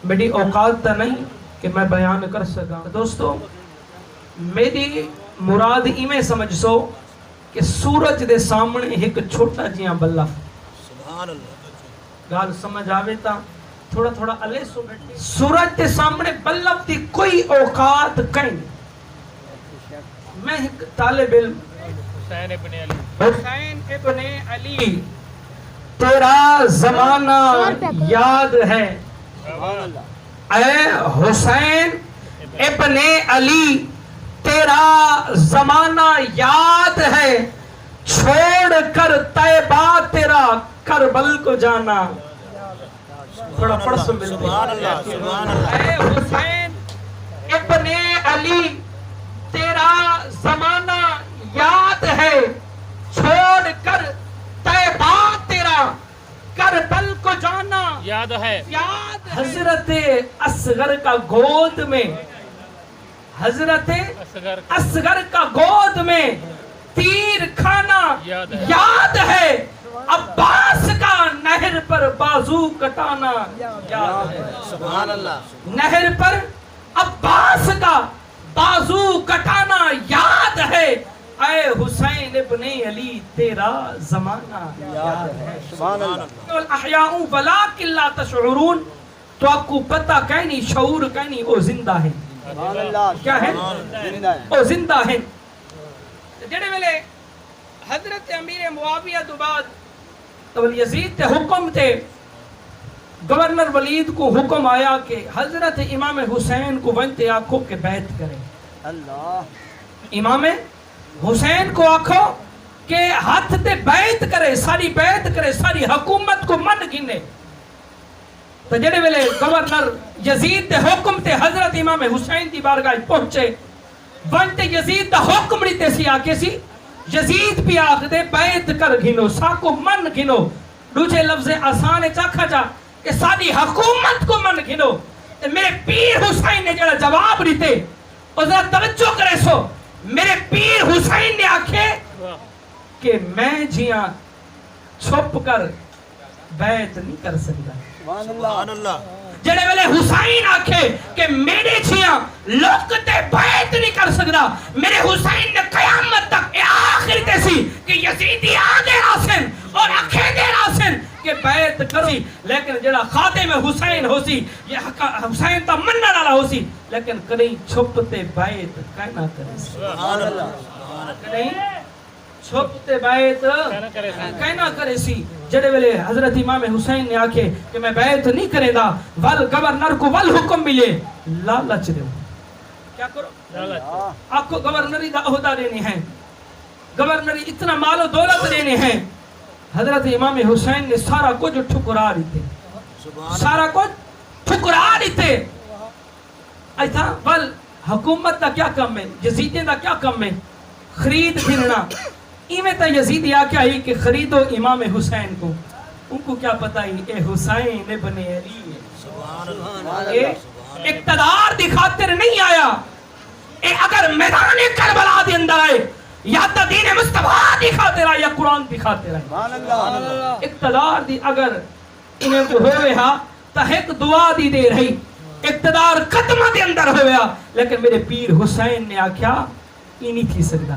میری اوقات تا نہیں کہ میں بیان کر سکا. دوستو میری مراد ایمیں سمجھ سو کہ سورج دے سامنے ایک چھوٹا جیاں بلف. سبحان اللہ. گال سمجھ آوے تا تھوڑا تھوڑا علیہ سو بیٹھے. سورج دے سامنے بلف دی کوئی اوقات کہیں. میں ایک طالب علم حسین ابن علی تیرا زمانہ یاد ہے. اے حسین ابن علی تیرا زمانہ یاد ہے. چھوڑ کر طیبہ تیرا کربل کو جانا. تھوڑا پڑھ سو ملتے. سبحان اللہ. سبحان اللہ. اے حسین ابن علی تیرا زمانہ یاد ہے. چھوڑ کر طیبہ تیرا کربل کو جانا. یاد ہے. حضرت اصغر کا گود میں حضرت اصغر کا گود میں تیر کھانا یاد ہے. عباس کا نہر پر بازو کٹانا یاد ہے. سبحان اللہ. نہر پر عباس کا بازو کٹانا یاد ہے. اے حسین ابن علی تیرا زمانہ یاد ہے. سبحان اللہ. احیاء ولکن لا تشعرون. تو آپ کو پتہ کہیں شعور کہیں وہ زندہ ہیں. کیا ہے؟ وہ زندہ ہیں. جڑے ویلے حضرت امیر معاویہ تو بعد تو یزید تے حکم تے گورنر ولید کو حکم آیا کہ حضرت امام حسین کو ونتے آکھو کہ بیعت کرے. امام حسین کو آکھو کہ ہاتھ تے بیعت کرے, ساری بیعت کرے, ساری حکومت کو من گنے. تو جڑے ویلے گورنر یزید دے حکم تے حضرت امام حسین دی بارگاہ پہنچے ونتے یزید دا حکم نہیں تے سی آکے سی. یزید بھی آکھ دے بیعت کر گھنو, ساکو من گھنو. دوسرے لفظ آسان چاکھا جا کہ ساری حکومت کو من گھنو. میرے پیر حسین نے جڑا جواب دیتے اور ذرا توجہ کرے سو. میرے پیر حسین نے آکھے کہ میں جیاں چھپ کر بیعت نہیں کر سکتا. سبحان اللہ. جڑے ویلے حسین آکھے کہ میرے جیاں لوگ تے بیعت نہیں کر سکتا. میرے حسین نے قیامت تک آخر تے سی کہ یزیدی آگے راسن اور اکھے دے راسن کہ بیعت کری. لیکن جڑا خادم حسین ہو سی, یہ حسین تا منن والا ہو سی, لیکن کہیں چھپتے بیعت کہنا کرے. سبحان اللہ. کہیں چھپتے بیعت کہنا کرے سی. جڑے ویلے حضرت امام حسین نے آکھے کہ میں بیعت نہیں کرے دا ول گورنر کو ول حکم ملے لالچ دے. کیا کرو؟ آپ کو گورنری دا عہدہ دینے ہیں, گورنری اتنا مال و دولت دینے ہیں. حضرت امام حسین نے سارا کچھ ٹھکرا دیتے, سارا کچھ ٹھکرا دیتے. ایسا ول حکومت دا کیا کم ہے, یزیدیں دا کیا کم ہے, خرید پھرنا. ایمیں تا یزیدی آکے آئی کہ خریدو امام حسین کو. ان کو کیا پتا ہی اے حسین ابن علی ہے. اے اقتدار دی خاطر نہیں آیا. اے اگر میدان کربلا دی اندر آئے یا تا دین مصطفیٰ دی خاطر آئے یا قرآن دی خاطر آئے. اقتدار دی اگر انہیں کو ہوئے ہاں تا ایک دعا دی دے رہی. اقتدار قدمہ دے اندر ہوئے ہاں, لیکن میرے پیر حسین نے آکھیا یہ نہیں تھی سکتا.